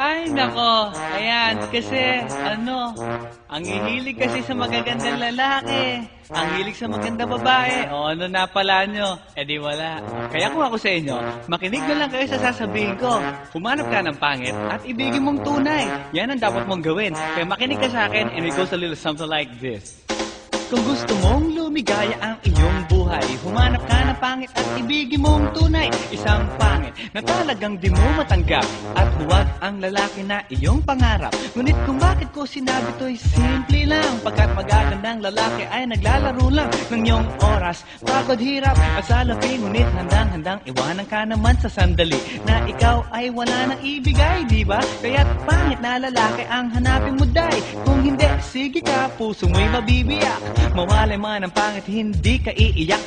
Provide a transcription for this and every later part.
Ay, nako. Ayan, kasi, ang hihilig kasi sa magagandang lalaki. Ang hilig sa magandang babae. O ano na pala nyo? Eh di wala. Kaya kung ako sa inyo, makinig na lang kayo sa sasabihin ko. Humanap ka ng pangit at ibigin mong tunay. Yan ang dapat mong gawin. Kaya makinig ka sa akin and it goes a little something like this. Kung gusto mong lumigaya ang iyong buhay, humanap ka ng pangit at ibigin mong tunay. Isang pangit na talagang di mo matanggap at huwag ang lalaki na iyong pangarap. Ngunit kung bakit ko sinabi to'y simple lang, pagkat magagandang lalaki ay naglalaro lang ng iyong oras. Pagod, hirap at salapi, ngunit handang-handang iwanan ka naman sa sandali na ikaw ay wala nang ibigay, di ba? Kaya't pangit na lalaki ang hanapin mo, day. Kung hindi, sige ka, puso mo'y mabibiyak. Mawalay man ang pangit, hindi ka iiyak.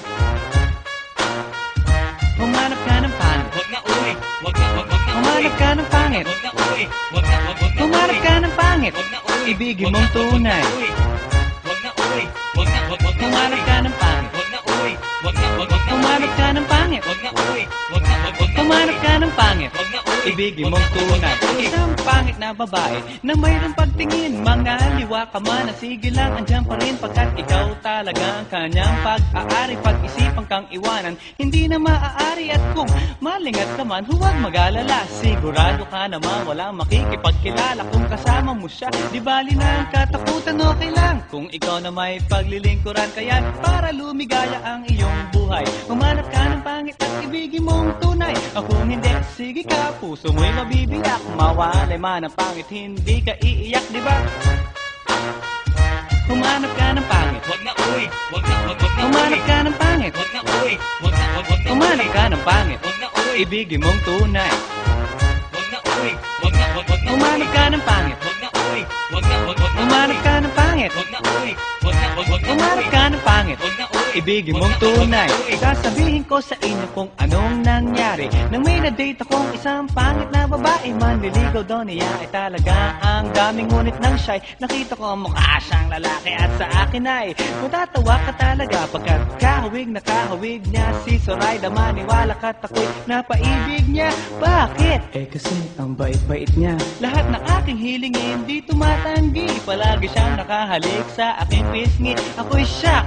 Humanap ka ng pangit. Wag na uwi. Wag na Humanap ka ng pangit. Wag na uwi. Wag na Humanap ka ng pangit. Wag na uwi. Ibigin mong tunay. Wag na uwi. Wag na Humanap ka ng pangit. Wag na uwi. Wag na Humanap ka ng pangit. Wag na uwi. Wag na Humanap ka ng pangit. Wag na uwi. Ibigin mong tunay. Isang pangit na babae na mayroong pagtingin. Mga liwa ka man, sige lang, andyan pa rin pagkat ikaw talaga ang kanyang pag-aari. Pag-isipan kang iwanan, hindi na maaari. At kung malingat ka man, huwag mag-alala. Sigurado ka naman walang makikipagkilala. Kung kasama mo siya, di bali na ang katakutan, okay lang. Kung ikaw na may paglilingkuran, kaya para lumigaya ang iyong buhay, humanap ka ng pangit at ibigin mong tunay. Kung hindi, sige ka, puso mo'y mabibiyak. Mawalay man ang pangit, hindi ka iiyak, di ba? Humanap ka ng pangit. Wag na uwi. Wag na Humanap ka ng pangit. Wag na uwi. Wag na Humanap ka ng pangit. Wag na uwi. Ibigin mong tunay. Wag na uwi. Wag na Humanap ka ng pangit. Wag na uwi. Wag na Humanap ka ng pangit. Wag na uwi. Wag na Humanap ka ng pangit. Wag na uwi. Ibigin mong tunay. Sasabihin ko sa inyo kung anong nangyari nang may na-date akong isang pangit na babae. Manliligaw daw niya ay talaga ang daming, ngunit nang siya'y nakita ko ang mukha siyang lalaki. At sa akin ay matatawa ka talaga pagkat kahawig na kahawig niya si Zoraida. Maniwala ka't ako'y napaibig niya. Bakit? Eh kasi ang bait-bait niya. Lahat ng aking hilingin di tumatanggi. Palagi siyang nakahalik sa aking pisngi. Ako'y shock.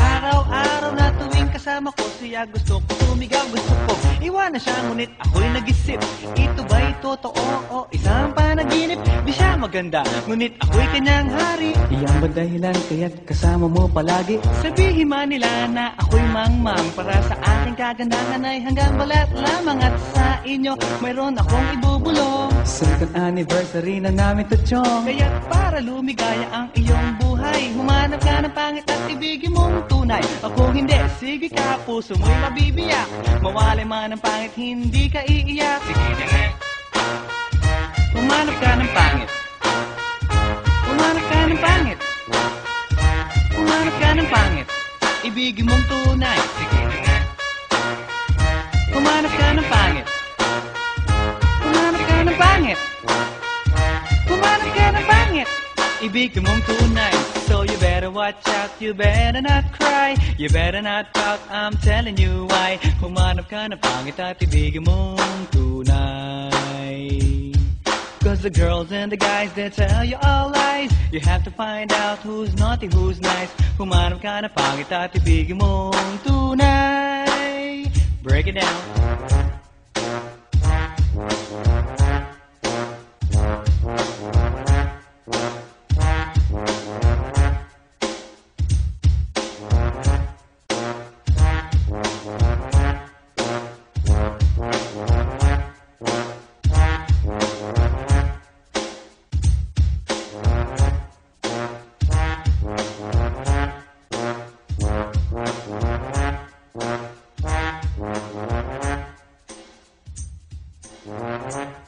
Araw-araw na tuwing kasama ko siya, gusto ko tumigaw, gusto ko iwanan siya, ngunit ako'y nag-isip, ito ba'y totoo o isang panaginip? Di siya maganda, ngunit ako'y kanyang hari. Iyan ba dahilan kaya't kasama mo palagi? Sabihin man nila na ako'y mangmang, para sa aking kagandahan ay hanggang balat lamang. At sa inyo mayroon akong ibubulong. Second anniversary na namin to, chong. Kaya't para lumigaya ang iyong buhay, humanap ka ng pangit at ibigin mong tunay. Kung hindi, sige ka, puso mo'y mabibiyak. Mawalay man ang pangit, hindi ka iiyak. Sige na nga. Humanap ka ng pangit. Humanap ka ng pangit. Humanap ka ng pangit. Ibigin mong tunay. Sige na nga. Humanap ka ng pangit. Humanap ka ng pangit. Humanap ka ng pangit. Ibigin mong tunay. So you better watch out, you better not cry, you better not pout, I'm telling you why. Humanap ka ng pangit at ibigin mong tunay. Cause the girls and the guys, they tell you all lies. You have to find out who's naughty, who's nice. Humanap ka ng pangit at ibigin mong tunay. Break it down. Thank you.